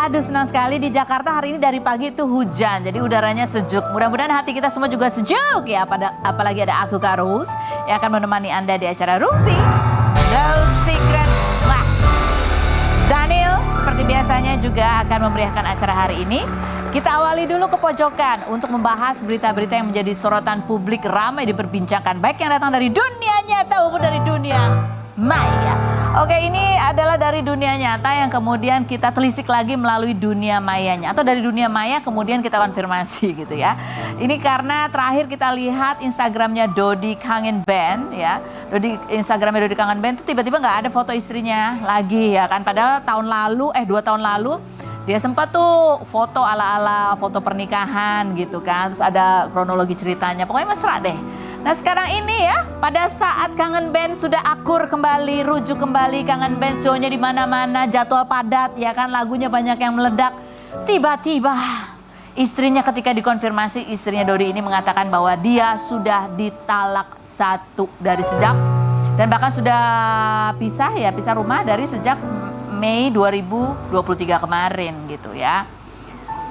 Aduh, senang sekali di Jakarta hari ini dari pagi itu hujan, jadi udaranya sejuk. Mudah-mudahan hati kita semua juga sejuk ya. Apalagi ada aku Kak Rose yang akan menemani Anda di acara Rumpi Rose Secret. Wah, Daniel seperti biasanya juga akan memeriahkan acara hari ini. Kita awali dulu ke pojokan untuk membahas berita-berita yang menjadi sorotan publik, ramai diperbincangkan, baik yang datang dari dunia nyata maupun dari dunia maya. Oke, ini adalah dari dunia nyata yang kemudian kita telisik lagi melalui dunia mayanya. Atau dari dunia maya kemudian kita konfirmasi gitu ya. Ini karena terakhir kita lihat Instagramnya Dodi Kangen Band ya. Instagramnya Dodi Kangen Band itu tiba-tiba nggak ada foto istrinya lagi ya kan. Padahal tahun lalu, 2 tahun lalu dia sempat tuh foto ala-ala foto pernikahan gitu kan. Terus ada kronologi ceritanya, pokoknya mesra deh. Nah sekarang ini ya, pada saat Kangen Band sudah akur kembali, rujuk kembali, Kangen Band show-nya di mana-mana, jadwal padat ya kan, lagunya banyak yang meledak. Tiba-tiba istrinya ketika dikonfirmasi, istrinya Dodi ini mengatakan bahwa dia sudah ditalak 1 dari sejak, dan bahkan sudah pisah rumah dari sejak Mei 2023 kemarin gitu ya.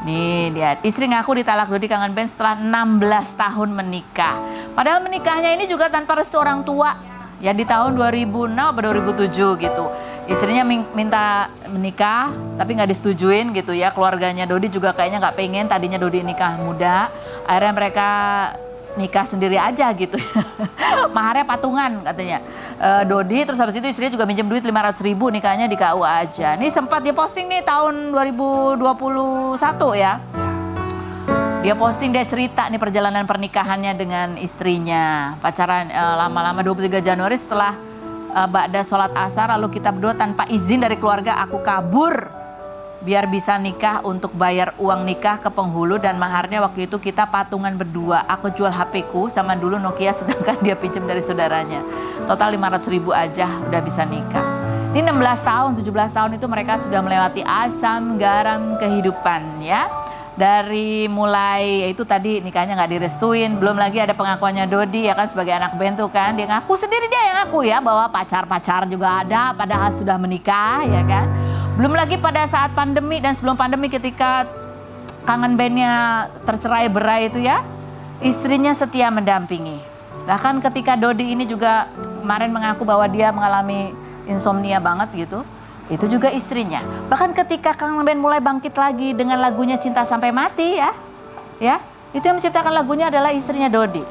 Nih dia, istri ngaku ditalak Dodi Kangen Band setelah 16 tahun menikah. Padahal menikahnya ini juga tanpa restu orang tua. Ya di tahun 2006 atau 2007 gitu. Istrinya minta menikah tapi nggak disetujuin gitu ya. Keluarganya Dodi juga kayaknya nggak pengen, tadinya Dodi nikah muda. Akhirnya mereka nikah sendiri aja gitu. Maharnya patungan katanya Dodi, terus habis itu istrinya juga minjem duit 500.000, nikahnya di KUA aja. Ini sempat dia posting nih tahun 2021 ya. Dia posting, dia cerita nih perjalanan pernikahannya dengan istrinya. Pacaran lama-lama 23 Januari setelah ba'da sholat asar, lalu kita berdua tanpa izin dari keluarga aku kabur biar bisa nikah untuk bayar uang nikah ke penghulu, dan maharnya waktu itu kita patungan berdua. Aku jual HP-ku sama dulu Nokia, sedangkan dia pinjam dari saudaranya. Total 500.000 aja udah bisa nikah. Ini 16 tahun, 17 tahun itu mereka sudah melewati asam garam kehidupan ya. Dari mulai itu tadi nikahnya nggak direstuin, belum lagi ada pengakuannya Dodi ya kan sebagai anak band tuh kan. Dia ngaku sendiri, dia yang ngaku ya bahwa pacar-pacar juga ada padahal sudah menikah ya kan. Belum lagi pada saat pandemi dan sebelum pandemi ketika Kangen Bandnya tercerai berai itu ya, istrinya setia mendampingi. Bahkan ketika Dodi ini juga kemarin mengaku bahwa dia mengalami insomnia banget gitu, itu juga istrinya. Bahkan ketika Kangen Band mulai bangkit lagi dengan lagunya Cinta Sampai Mati ya, itu yang menciptakan lagunya adalah istrinya Dodi.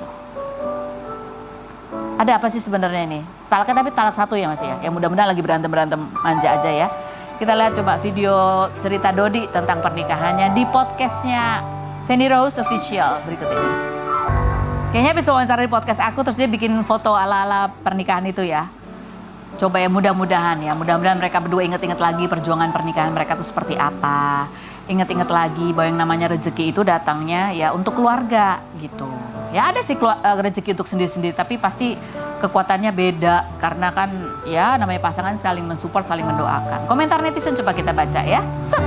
Ada apa sih sebenarnya ini? Talaknya tapi talak 1 ya Mas ya, yang mudah-mudahan lagi berantem manja aja ya. Kita lihat coba video cerita Dodi tentang pernikahannya di podcastnya Feni Rose Official berikut ini. Kayaknya habis wawancara di podcast aku terus dia bikin foto ala-ala pernikahan itu ya. Coba ya, mudah-mudahan mereka berdua inget-inget lagi perjuangan pernikahan mereka tuh seperti apa. Inget-inget lagi bahwa yang namanya rezeki itu datangnya ya untuk keluarga gitu. Ya ada sih rezeki untuk sendiri-sendiri, tapi pasti kekuatannya beda. Karena kan ya namanya pasangan saling mensupport, saling mendoakan. Komentar netizen coba kita baca ya. Set!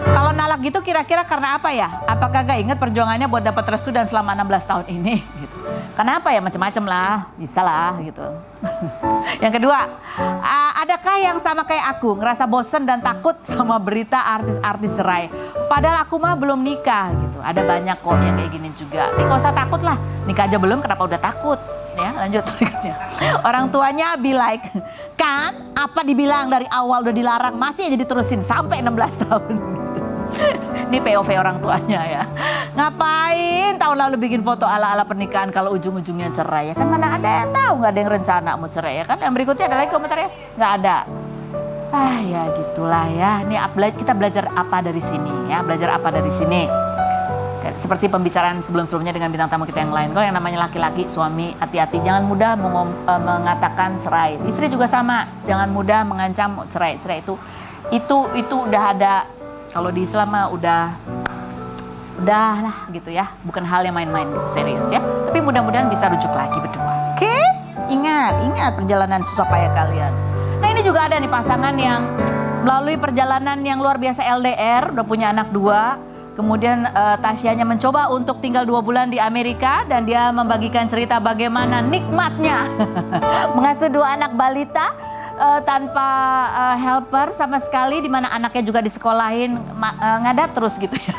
Kalau nalak gitu kira-kira karena apa ya? Apakah gak inget perjuangannya buat dapat restu dan selama 16 tahun ini gitu. Kenapa ya, macam-macam lah, bisa lah gitu. Yang kedua, adakah yang sama kayak aku ngerasa bosen dan takut sama berita artis-artis cerai? Padahal aku mah belum nikah gitu. Ada banyak kok yang kayak gini juga. Gak usah takut lah, nikah aja belum kenapa udah takut? Ya lanjut berikutnya. Orang tuanya be like, kan apa dibilang dari awal udah dilarang masih aja diterusin sampai 16 tahun. Ini POV orang tuanya ya. Ngapain tahun lalu bikin foto ala-ala pernikahan kalau ujung-ujungnya cerai ya kan, mana ada yang tahu, nggak ada yang rencana mau cerai ya kan. Yang berikutnya ada lagi komentarnya, nggak ada. Ya gitulah ya. Ini kita belajar apa dari sini ya, belajar apa dari sini. Seperti pembicaraan sebelum-sebelumnya dengan bintang tamu kita yang lain. Kalau yang namanya laki-laki, suami, hati-hati jangan mudah mengatakan cerai. Istri juga sama, jangan mudah mengancam cerai. Cerai itu udah ada. Kalau di Islam mah udah lah gitu ya, bukan hal yang main-main gitu, serius ya. Tapi mudah-mudahan bisa rujuk lagi berdua. Oke? Ingat perjalanan susah payah kalian. Nah ini juga ada nih pasangan yang melalui perjalanan yang luar biasa LDR, udah punya anak 2. Kemudian Tasyanya mencoba untuk tinggal 2 bulan di Amerika dan dia membagikan cerita bagaimana nikmatnya mengasuh 2 anak balita. tanpa helper sama sekali, di mana anaknya juga disekolahin ngadat terus gitu ya.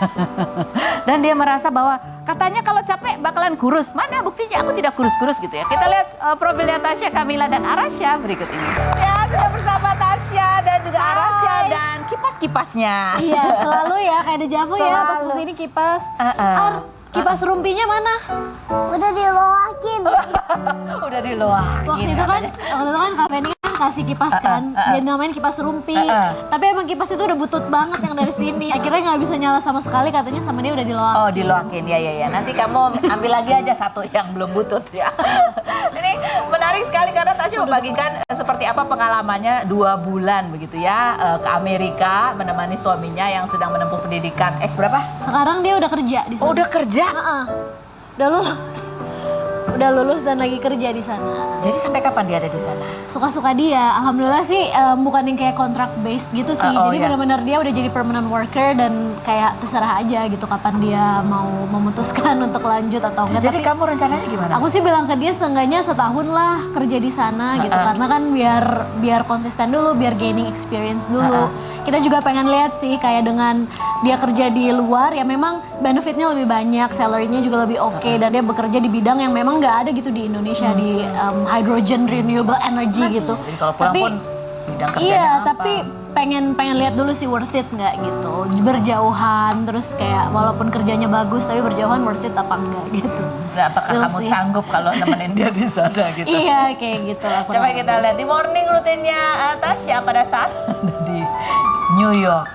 Dan dia merasa bahwa katanya kalau capek bakalan kurus. Mana buktinya aku tidak kurus-kurus gitu ya. Kita lihat profilnya Tasya, Kamila, dan Arasya berikut ini. Ya, sudah bersama Tasya dan juga Arasya dan kipas-kipasnya. Iya, selalu ya kayak dejavu ya pas kesini kipas. Kipas rumpinya mana? Udah diloakin. Udah diloakin. Waktu itu kan Kak Feni kan kasih kipas kan, dia namain kipas rumpi. Tapi emang kipas itu udah butut banget yang dari sini. Akhirnya nggak bisa nyala sama sekali, katanya sama dia udah diloakin. Oh, diloakin, ya. Nanti kamu ambil lagi aja satu yang belum butut ya. Ini menarik sekali karena Tasya membagikan seperti apa pengalamannya 2 bulan begitu ya ke Amerika menemani suaminya yang sedang menempuh pendidikan. Berapa? Sekarang dia udah kerja di sana. Oh, udah kerja? Udah lulus dan lagi kerja di sana. Jadi sampai kapan dia ada di sana? Suka-suka dia, alhamdulillah sih bukan yang kayak contract based gitu sih. Jadi benar-benar dia udah jadi permanent worker dan kayak terserah aja gitu kapan dia mau memutuskan untuk lanjut atau enggak. Jadi kamu rencananya gimana? Aku sih bilang ke dia seenggaknya setahun lah kerja di sana gitu, karena kan biar konsisten dulu, biar gaining experience dulu. Kita juga pengen lihat sih kayak dengan dia kerja di luar ya memang benefitnya lebih banyak, salary-nya juga lebih oke, dan dia bekerja di bidang yang memang nggak ada gitu di Indonesia, di hydrogen renewable energy gitu. Jadi kalau pulang pun bidang kerjanya iya, apa? tapi pengen lihat dulu sih worth it nggak gitu, berjauhan terus kayak walaupun kerjanya bagus tapi berjauhan worth it apa enggak gitu. Nah, apakah kamu sanggup kalau nemenin dia di sana gitu? Iya, kayak gitu lah. Coba kita lihat di morning rutinnya Tasya pada saat ada di New York.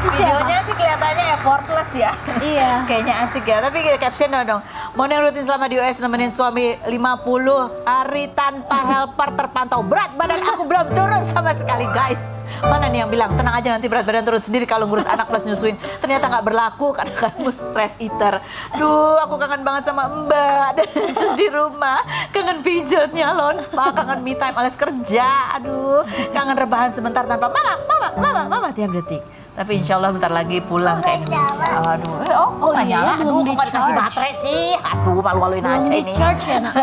Videonya sih kelihatannya effortless ya. Iya. Kayaknya asik ya, tapi caption dong. Morning rutin selama di US nemenin suami 50 hari tanpa helper terpantau. Berat badan aku belum turun sama sekali guys. Mana nih yang bilang, tenang aja nanti berat badan turun sendiri kalau ngurus anak plus nyusuin. Ternyata nggak berlaku karena kamu stress eater. Duh, aku kangen banget sama Mbak dan cus di rumah. Kangen pijatnya, lawn spa, kangen me time alias kerja. Aduh, kangen rebahan sebentar tanpa mama tiap detik. Tapi insya Allah bentar lagi pulang ke Indonesia. Aduh, kok nggak nyala? Aduh, kok nggak dikasih baterai sih? Aduh, malu-maluin aja ini. Belum di charge ya, Nak?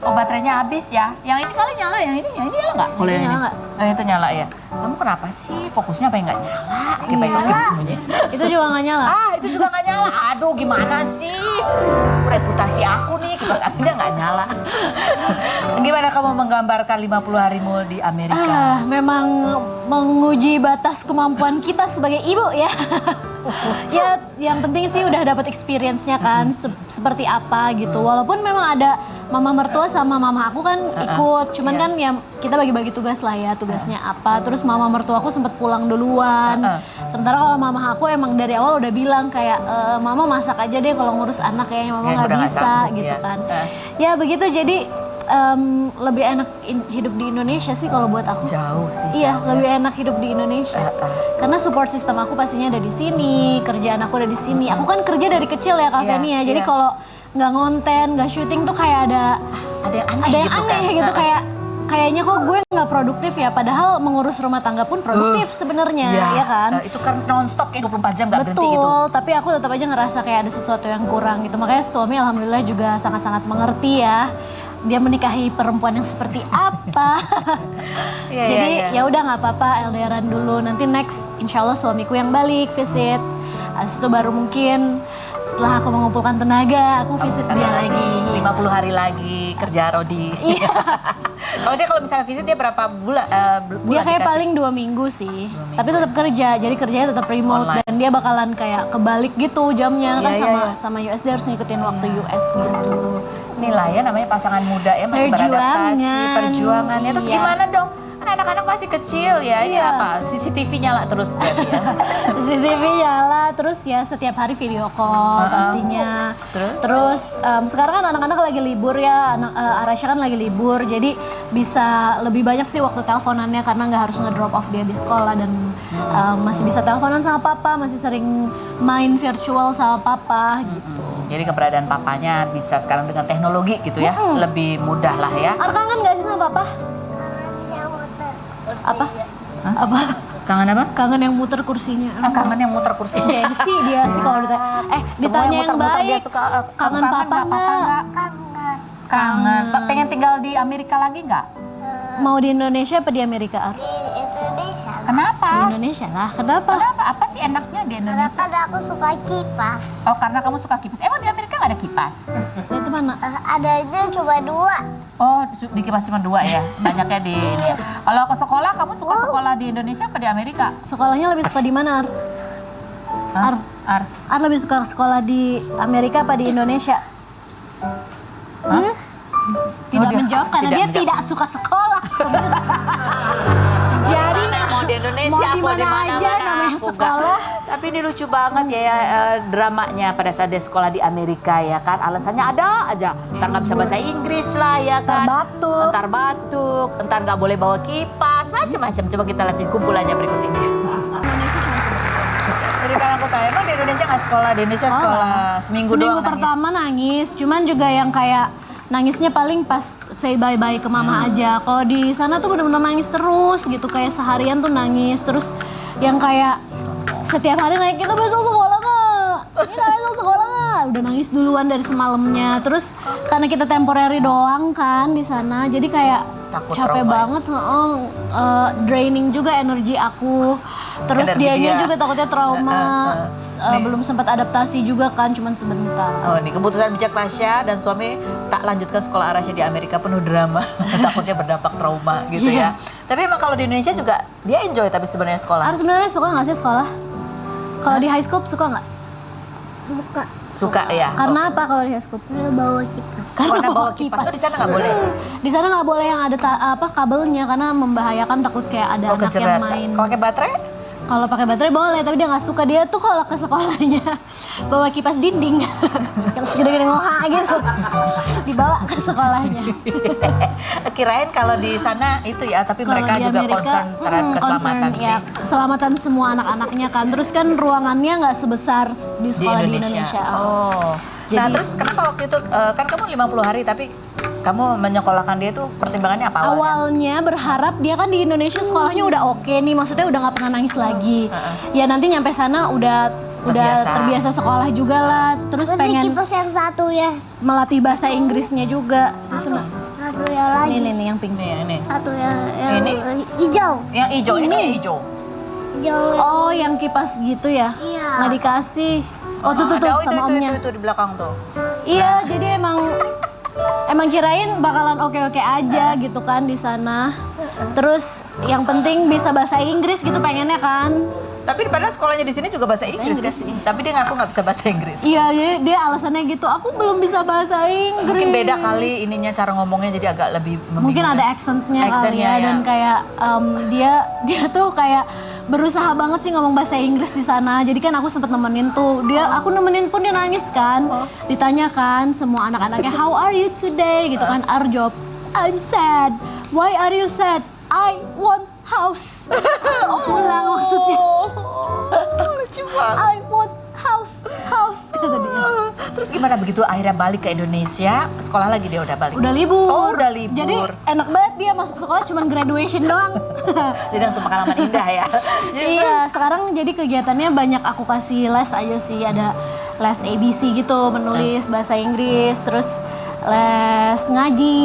Oh, baterainya habis ya? Yang ini kali nyala, yang ini nyala nggak? Kalau yang ini? Nyala. Itu nyala ya. Kamu kenapa sih? Fokusnya apa yang nggak nyala? Oke, baik, semuanya. Itu juga nggak nyala. Itu juga nggak nyala. Aduh, gimana sih? Reputasi aku nih, kipas anginnya nggak nyala. Gimana kamu menggambarkan 50 harimu di Amerika? Memang menguji batas kemampuan kita sebagai ibu ya. Ya, yang penting sih udah dapat experience-nya kan, seperti apa gitu. Walaupun memang ada mama mertua sama mama aku kan ikut, cuman kan ya kita bagi-bagi tugas lah ya, tugasnya apa. Terus mama mertua aku sempat pulang duluan. Sementara kalau mama aku emang dari awal udah bilang kayak mama masak aja deh kalau ngurus anak, kayaknya mama nggak bisa gitu kan. Ya begitu, jadi lebih enak hidup di Indonesia sih kalau buat aku. Jauh sih. Iya, lebih enak hidup di Indonesia. Karena support system aku pastinya ada di sini, kerjaan aku ada di sini. Aku kan kerja dari kecil ya Kak Feni ya. Jadi kalau nggak ngonten, nggak syuting tuh kayak ada yang aneh, ada yang aneh gitu kayak kayaknya kok gue nggak produktif ya, padahal mengurus rumah tangga pun produktif sebenarnya, ya kan? Itu kan non-stop kayak 24 jam nggak berhenti gitu. Betul, tapi aku tetap aja ngerasa kayak ada sesuatu yang kurang gitu. Makanya suami alhamdulillah juga sangat-sangat mengerti ya. Dia menikahi perempuan yang seperti apa. Jadi ya udah nggak apa-apa, LDRan dulu. Nanti next insya Allah suamiku yang balik visit. Habis itu baru mungkin setelah aku mengumpulkan tenaga, aku visit dia lagi. 50 hari lagi kerja Rodi. Iya. Kalau misalnya visit dia berapa bulan? Dia kayak paling 2 minggu sih. Tapi tetap kerja, jadi kerjanya tetap remote. Online. Dan dia bakalan kayak kebalik gitu jamnya kan sama US, dia harus ngikutin waktu US gitu. Inilah ya namanya pasangan muda ya, masih beradaptasi, perjuangannya. Terus gimana dong? Kan anak-anak masih kecil ya, ini apa? CCTV nyala terus berarti ya? CCTV nyala, terus ya setiap hari video call pastinya. Terus sekarang kan anak-anak lagi libur ya, Arasya kan lagi libur, jadi bisa lebih banyak sih waktu teleponannya karena nggak harus ngedrop off dia di sekolah, dan masih bisa teleponan sama papa, masih sering main virtual sama papa gitu. Jadi keberadaan papanya bisa sekarang dengan teknologi gitu ya, lebih mudah lah ya. Kangen nggak sih sama papa? Apa? Apa? Kangen apa? Kangen yang muter kursinya. Kangen yang muter kursinya. Iya, dia sih kalau ditanya. Ditanya yang baik. Dia suka, kangen papa nggak? Kangen. Kangen. Pak pengen tinggal di Amerika lagi nggak? Mau di Indonesia apa di Amerika, Ar? Di Indonesia. Di Kenapa? Indonesia lah. Kenapa? Kenapa? Apa sih enaknya di Karena Indonesia? kan aku suka kipas. Oh, karena kamu suka kipas. Emang di Amerika nggak ada kipas? Itu mana? Adanya cuma 2. Oh, di kipas cuma 2 ya? Banyaknya di ini. Kalau ke sekolah, kamu suka sekolah di Indonesia apa di Amerika? Sekolahnya lebih suka di mana, Ar? Hah? Ar. Ar lebih suka sekolah di Amerika apa di Indonesia? Tidak Oh, dia- menjawab karena tidak dia menjawab. tidak suka sekolah. Jadi Mau di Indonesia, mau di mau di mana mana aja namanya aku sekolah. nggak. Tapi ini lucu banget ya, dramanya pada saat dia sekolah di Amerika ya kan. Alasannya ada aja. Ntar nggak bisa bahasa Inggris lah ya kan. Ntar batuk. Ntar nggak boleh bawa kipas, macam-macam. Coba kita lihat di kumpulannya berikut ini. Jadi kalau aku tanya, emang di Indonesia nggak sekolah? Di Indonesia sekolah seminggu doang nangis. pertama nangis, cuman juga yang kayak nangisnya paling pas say bye-bye ke mama aja. Kalau di sana tuh bener-bener nangis terus gitu, kayak seharian tuh nangis. Terus yang kayak setiap hari naik, kita besok sekolah nggak? Kita besok sekolah nggak? Udah nangis duluan dari semalamnya. Terus karena kita temporary doang kan di sana, jadi kayak Takut capek trauma ya? banget, draining juga energi aku. Terus Energi dianya dia. juga takutnya trauma. Belum sempat adaptasi juga kan, cuman sebentar. Oh, ini keputusan bijak Tasya dan suami tak lanjutkan sekolah Arasya di Amerika, penuh drama. Takutnya berdampak trauma gitu Iya. ya. Tapi emang kalau di Indonesia juga dia enjoy tapi sebenarnya sekolah. Harus sebenarnya suka nggak sih sekolah? Kalau di high school suka nggak? Suka. Suka ya. Karena apa kalau di high school? Karena bawa kipas. Karena bawa kipas. Oh, di sana nggak boleh. Di sana nggak boleh yang ada kabelnya karena membahayakan, takut kayak ada Oh, anak yang kejeret. main. Kalau pakai baterai? Kalau pakai baterai boleh, tapi dia nggak suka. Dia tuh kalau ke sekolahnya bawa kipas dinding yang segede-gede ngoha gitu, dibawa ke sekolahnya. Kirain kalau di sana itu ya, tapi Kalau mereka di juga Amerika, concern terhadap keselamatan concern, sih. ya, keselamatan semua anak-anaknya kan. Terus kan ruangannya nggak sebesar di sekolah di Indonesia. Oh. Nah, Jadi- terus kenapa waktu itu kan kamu 50 hari tapi kamu menyekolahkan dia tuh pertimbangannya apa awalnya? Awalnya berharap dia kan di Indonesia sekolahnya udah oke nih, maksudnya udah nggak pernah nangis lagi. Ya nanti nyampe sana udah Terbiasa. terbiasa sekolah juga lah. Terus Ini pengen kipas yang satu ya. melatih bahasa Inggrisnya juga. Itu nah. Satu yang lagi. Ini yang pink. Ini. Satu yang Ini? hijau. Yang hijau, ini yang hijau. Hijau. Oh, yang kipas gitu ya? Iya. Nggak dikasih. Oh, tuh Ada, sama omnya. itu di belakang tuh. Iya, jadi emang kirain bakalan oke-oke aja gitu kan di sana. Terus yang penting bisa bahasa Inggris gitu pengennya kan. Tapi padahal sekolahnya di sini juga bahasa Inggris kan? Inggris, iya. Tapi dia ngaku nggak bisa bahasa Inggris. Iya, dia alasannya gitu. Aku belum bisa bahasa Inggris. Mungkin beda kali ininya cara ngomongnya jadi agak lebih Mungkin membingungkan. ada accentnya kali Accentnya, ya, ya. dan kayak dia tuh kayak berusaha banget sih ngomong bahasa Inggris di sana. Jadi kan aku sempet nemenin tuh. Aku nemenin pun dia nangis kan. Ditanyakan semua anak-anaknya, "How are you today?" gitu kan. Ar jawab, "I'm sad." "Why are you sad?" "I want house." Oh, pulang maksudnya. Lucu banget. "I want house," kata dia. Terus gimana begitu akhirnya balik ke Indonesia, sekolah lagi dia udah balik? Udah libur. Oh, udah libur. Jadi enak banget dia masuk sekolah cuman graduation doang. Jadi langsung pengalaman indah ya. Iya, sekarang jadi kegiatannya banyak aku kasih les aja sih. Ada les ABC gitu, menulis bahasa Inggris, terus les ngaji,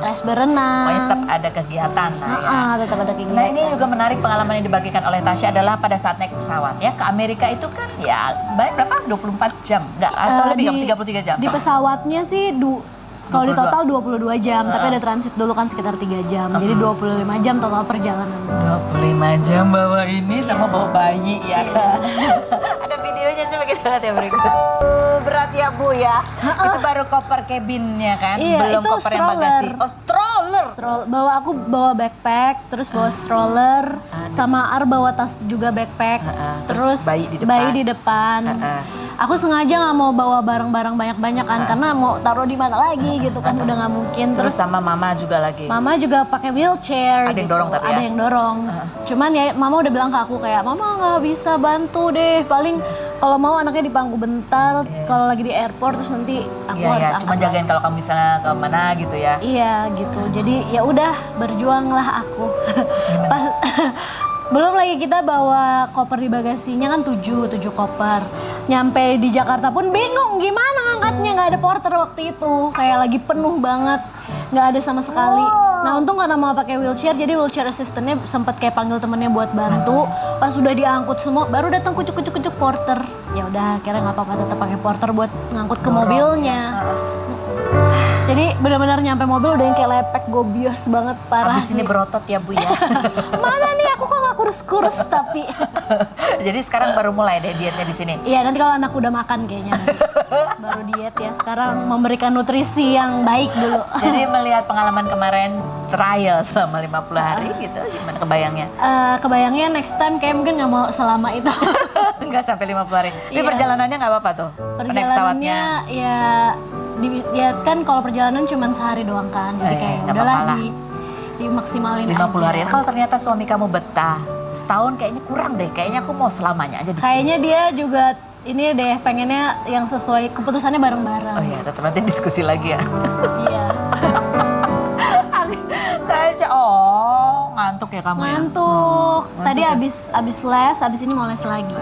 les berenang. Pokoknya tetap ada kegiatan lah ya. Tetap ada kegiatan. Nah ini juga menarik pengalaman yang dibagikan oleh Tasya adalah pada saat naik pesawat ya ke Amerika itu kan ya berapa 24 jam nggak atau lebih di- 33 jam? Di pesawatnya sih kalau di 22. total 22 jam, tapi ada transit dulu kan sekitar 3 jam. Jadi 25 jam total perjalanan. 25 jam bawa ini sama bawa bayi ya kan. Ada videonya coba kita lihat ya berikut. Berat ya Bu ya. Itu baru koper cabinnya kan, Iya, belum itu koper yang bagasi. Oh stroller. Aku bawa backpack, terus bawa stroller, sama Ar bawa tas juga backpack, Terus terus bayi di depan. di depan. Aku sengaja nggak mau bawa barang-barang banyak-banyak kan, karena mau taruh di mana lagi gitu kan, udah nggak mungkin. Terus sama mama juga lagi. Mama juga pakai wheelchair. Ada yang gitu. dorong tapi ya? Ada yang dorong. Cuman ya Mama udah bilang ke aku kayak, "Mama nggak bisa bantu deh. Paling kalau mau anaknya dipangku bentar. Kalau lagi di airport terus nanti aku Iya harus ya, angkat." cuma jagain kalau kamu misalnya ke mana gitu ya. Iya gitu. Jadi ya udah berjuanglah aku. Pas, belum lagi kita bawa koper di bagasinya kan 7 koper. Nyampe di Jakarta pun bingung gimana ngangkatnya, nggak ada porter waktu itu. Kayak lagi penuh banget, nggak ada sama sekali. Nah untung karena mau pakai wheelchair, jadi wheelchair assistantnya sempat kayak panggil temennya buat bantu. Pas udah diangkut semua, baru datang kucuk porter. Ya udah, akhirnya nggak apa-apa, tetap pakai porter buat ngangkut ke mobilnya. Jadi benar-benar nyampe mobil udah yang kayak lepek, gobios banget, parah. Abis ini sih. berotot ya Bu ya. Mana nih aku kok nggak kurus-kurus tapi. Jadi sekarang baru mulai deh dietnya di sini. Iya nanti kalau anak udah makan kayaknya baru diet ya. Sekarang memberikan nutrisi yang baik dulu. Jadi melihat pengalaman kemarin trial selama 50 hari gitu, gimana kebayangnya? Kebayangnya next time kayak mungkin nggak mau selama itu. Enggak sampai 50 hari. Tapi Iya. perjalanannya nggak apa-apa tuh? Naik pesawatnya? Perjalanannya ya kan kalau perjalanan cuma sehari doang kan. Jadi Iya, kayak nggak udahlah apa-apa lah. dimaksimalin 50 aja. hari. Kalau ternyata suami kamu betah, setahun kayaknya kurang deh. Kayaknya aku mau selamanya aja di sini. Kayaknya dia juga ini deh pengennya yang sesuai keputusannya bareng-bareng. Oh iya, tetap nanti diskusi lagi ya. Iya. Ngantuk ya kamu ya? Ngantuk. Tadi ya? abis les, abis ini mau les lagi.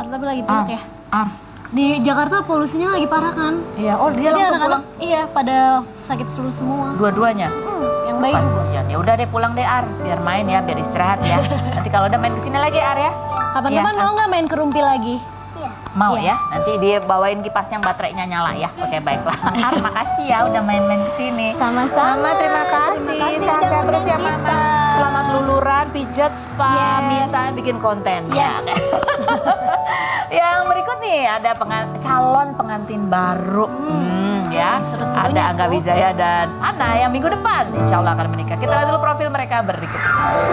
Tapi lagi pilek ya. Di Jakarta polusinya lagi parah kan? Iya, oh dia Jadi langsung anak-anak, pulang iya pada sakit flu semua. dua-duanya. Yang baik. Kasian. Ya udah deh pulang deh Ar, biar main ya, biar istirahat ya. Nanti kalau udah main kesini lagi Ar ya. Kapan-kapan Iya, mau nggak main ke Rumpi lagi? Iya. Mau Iya. ya, nanti dia bawain kipasnya baterainya nyala ya. Oke baiklah. Ar, makasih ya udah main-main kesini. Sama-sama. Mama terima kasih. Terima kasih Sehat-sehat udah terus ya undang Mama. kita. Selamat luluran, pijat, spa, Yes. me time, bikin konten. Yes. Ya. Yang berikut nih ada calon pengantin baru. Ya, seru-serunya ada Angga tuh. Wijaya dan Ana yang minggu depan insya Allah akan menikah. Kita lihat dulu profil mereka berikut ini.